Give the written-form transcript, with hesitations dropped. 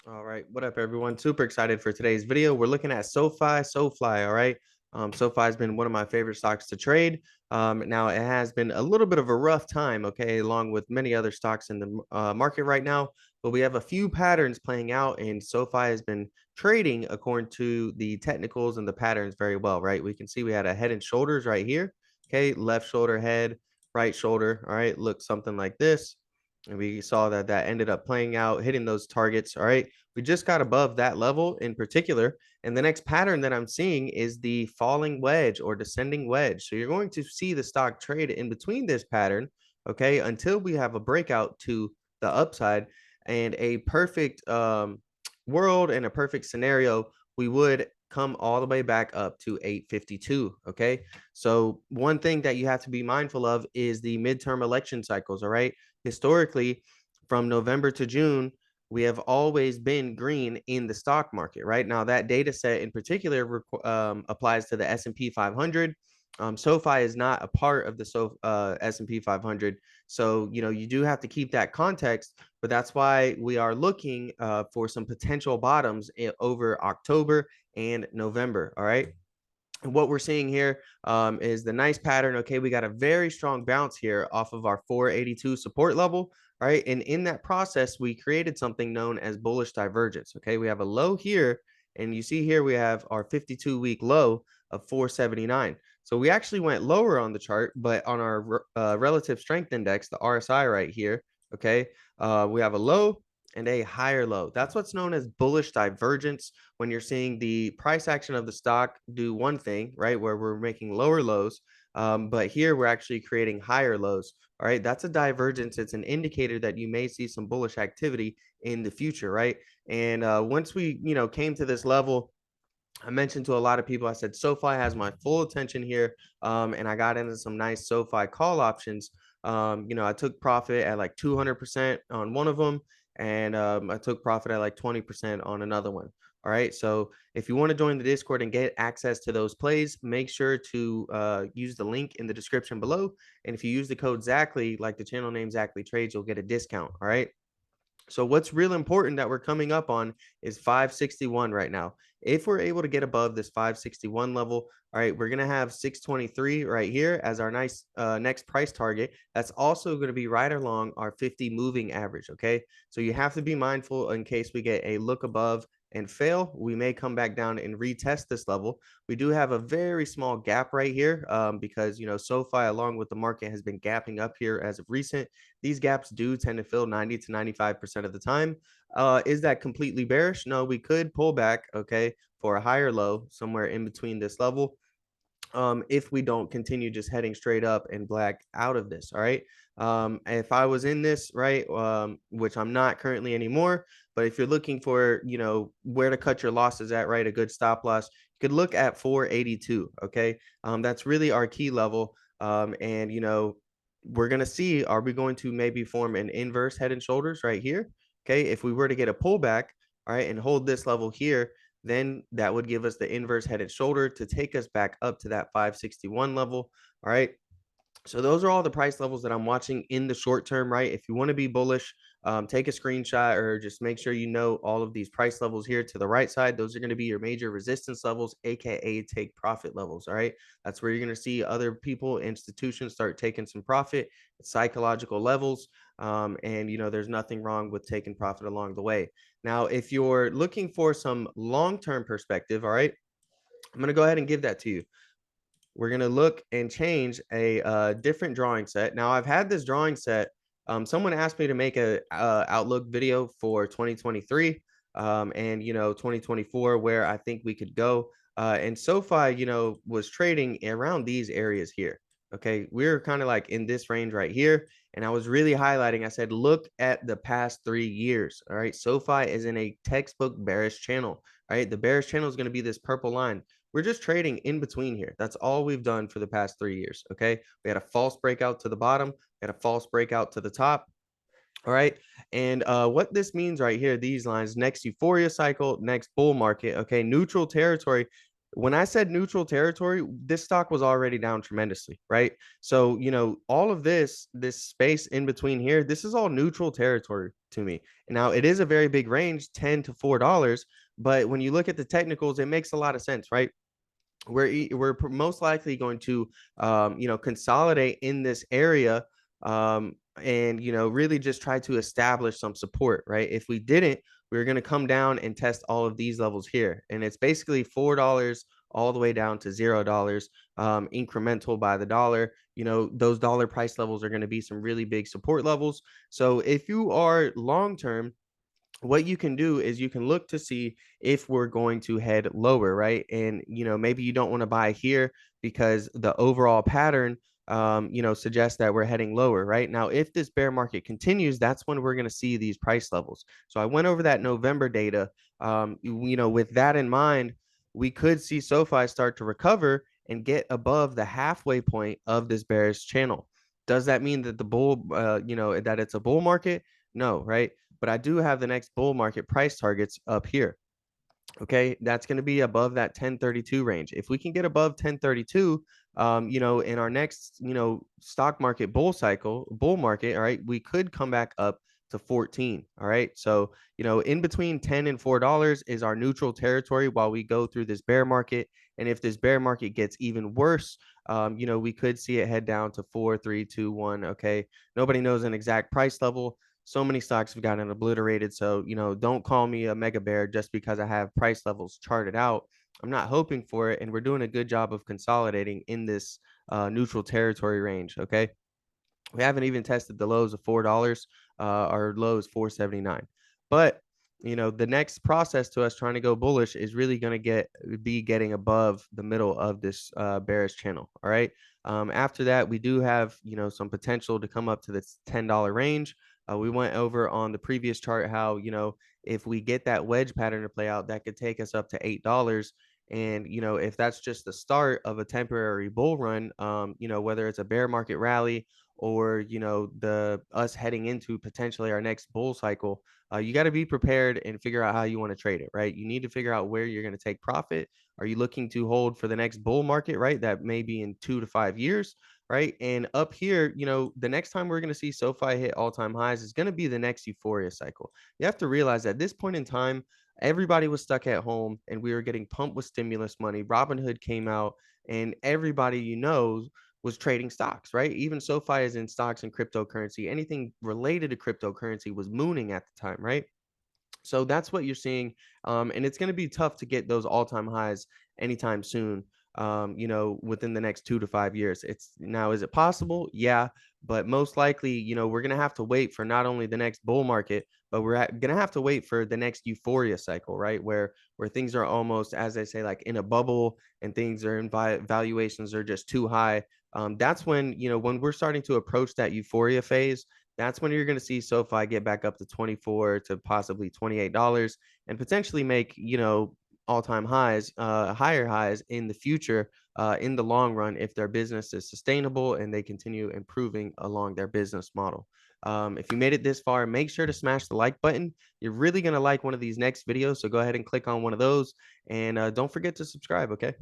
All right, what up, everyone? Super excited for today's video. We're looking at SOFI. All right, SOFI has been one of my favorite stocks to trade. Now it has been a little bit of a rough time, okay, along with many other stocks in the market right now. But we have a few patterns playing out, and SOFI has been trading according to the technicals and the patterns very well, right? We can see we had a head and shoulders right here, okay, left shoulder, head, right shoulder. All right, look something like this. And we saw that that ended up playing out, hitting those targets. All right. We just got above that level in particular. And the next pattern that I'm seeing is the falling wedge or descending wedge. So you're going to see the stock trade in between this pattern, okay, until we have a breakout to the upside and a perfect world and a perfect scenario. We would come all the way back up to 852. Okay. So, one thing that you have to be mindful of is the midterm election cycles. All right. Historically, from November to June, we have always been green in the stock market, right? Now, that data set in particular applies to the S&P 500. SoFi is not a part of the S&P 500. So, you do have to keep that context, but that's why we are looking for some potential bottoms over October and November. All right. And what we're seeing here is the nice pattern. Okay, we got a very strong bounce here off of our 482 support level. All right, and in that process, we created something known as bullish divergence. Okay, we have a low here, and you see here we have our 52-week low of 479. So we actually went lower on the chart, but on our relative strength index, the RSI right here, okay, we have a low and a higher low. That's what's known as bullish divergence when you're seeing the price action of the stock do one thing, right, where we're making lower lows. But here we're actually creating higher lows. All right. That's a divergence. It's an indicator that you may see some bullish activity in the future. Right. And once we, came to this level, I mentioned to a lot of people, I said, SoFi has my full attention here. And I got into some nice SoFi call options. I took profit at like 200% on one of them, and I took profit at like 20% on another one. All right. So if you want to join the Discord and get access to those plays, make sure to use the link in the description below. And if you use the code Zackley, like the channel name Zackley Trades, you'll get a discount. All right. So what's real important that we're coming up on is 561 right now. If we're able to get above this 561 level, all right, we're going to have 623 right here as our nice next price target. That's also going to be right along our 50 moving average. Okay. So you have to be mindful in case we get a look above and fail. We may come back down and retest this level. We do have a very small gap right here because, SoFi along with the market has been gapping up here as of recent. These gaps do tend to fill 90 to 95% of the time. Is that completely bearish? No, we could pull back, okay, for a higher low somewhere in between this level. If we don't continue just heading straight up and black out of this. All right. If I was in this, right, which I'm not currently anymore, but if you're looking for, where to cut your losses at, right, a good stop loss, you could look at 482. Okay. That's really our key level. And, we're going to see, are we going to maybe form an inverse head and shoulders right here? Okay. If we were to get a pullback, all right, and hold this level here, then that would give us the inverse head and shoulder to take us back up to that 561 level. All right. So those are all the price levels that I'm watching in the short term, right? If you want to be bullish, take a screenshot or just make sure you know all of these price levels here to the right side. Those are going to be your major resistance levels, aka take profit levels. All right. That's where you're going to see other people, institutions start taking some profit, psychological levels. And, there's nothing wrong with taking profit along the way. Now, if you're looking for some long-term perspective, all right, I'm going to go ahead and give that to you. We're going to look and change a different drawing set. Now, I've had this drawing set. Someone asked me to make a outlook video for 2023 and, 2024, where I think we could go. And SoFi, was trading around these areas here. Okay. We're kind of like in this range right here. And I was really highlighting, I said, look at the past 3 years. All right. SoFi is in a textbook bearish channel. All right. The bearish channel is going to be this purple line. We're just trading in between here. That's all we've done for the past 3 years. Okay. We had a false breakout to the bottom, we had a false breakout to the top. All right. And what this means right here, these lines, next euphoria cycle, next bull market. Okay. Neutral territory. When I said neutral territory, this stock was already down tremendously, right? So, all of this space in between here, this is all neutral territory to me. Now, it is a very big range, $10 to $4, but when you look at the technicals, it makes a lot of sense, right? We're most likely going to consolidate in this area, and really just try to establish some support, right? If we didn't, we're going to come down and test all of these levels here, and it's basically $4 all the way down to $0, incremental by the dollar. Those dollar price levels are going to be some really big support levels. So if you are long term, what you can do is you can look to see if we're going to head lower, right? And maybe you don't want to buy here because the overall pattern suggests that we're heading lower. Right now, if this bear market continues, that's when we're going to see these price levels. So I went over that November data. With that in mind, we could see SOFI start to recover and get above the halfway point of this bearish channel. Does that mean that the bull that it's a bull market? No, right? But I do have the next bull market price targets up here. Okay, that's going to be above that 1032 range. If we can get above 1032, in our next, stock market bull market, all right, we could come back up to 14. All right. So, in between 10 and $4 is our neutral territory while we go through this bear market. And if this bear market gets even worse, we could see it head down to 4, 3, 2, 1. Okay. Nobody knows an exact price level. So many stocks have gotten obliterated. So, don't call me a mega bear just because I have price levels charted out. I'm not hoping for it. And we're doing a good job of consolidating in this neutral territory range. Okay. We haven't even tested the lows of $4. Our low is 479. But the next process to us trying to go bullish is really going to be getting above the middle of this bearish channel. All right. After that, we do have some potential to come up to this $10 range. We went over on the previous chart how if we get that wedge pattern to play out, that could take us up to $8. And if that's just the start of a temporary bull run, whether it's a bear market rally or the us heading into potentially our next bull cycle, you got to be prepared and figure out how you want to trade it, right? You need to figure out where you're going to take profit. Are you looking to hold for the next bull market, right? That may be in 2 to 5 years, right? And up here, the next time we're going to see SoFi hit all-time highs is going to be the next euphoria cycle. You have to realize at this point in time, everybody was stuck at home and we were getting pumped with stimulus money. Robinhood came out and everybody was trading stocks, right? Even SoFi is in stocks and cryptocurrency. Anything related to cryptocurrency was mooning at the time, right? So that's what you're seeing. And it's going to be tough to get those all-time highs anytime soon, within the next 2 to 5 years. Is it possible? Yeah. But most likely, we're going to have to wait for not only the next bull market, but we're going to have to wait for the next euphoria cycle, right? Where things are almost, as I say, like in a bubble and things are in valuations are just too high. That's when we're starting to approach that euphoria phase. That's when you're going to see SoFi get back up to 24 to possibly $28 and potentially make, all-time highs, higher highs in the future, in the long run, if their business is sustainable and they continue improving along their business model. If you made it this far, make sure to smash the like button. You're really going to like one of these next videos. So go ahead and click on one of those and don't forget to subscribe. Okay.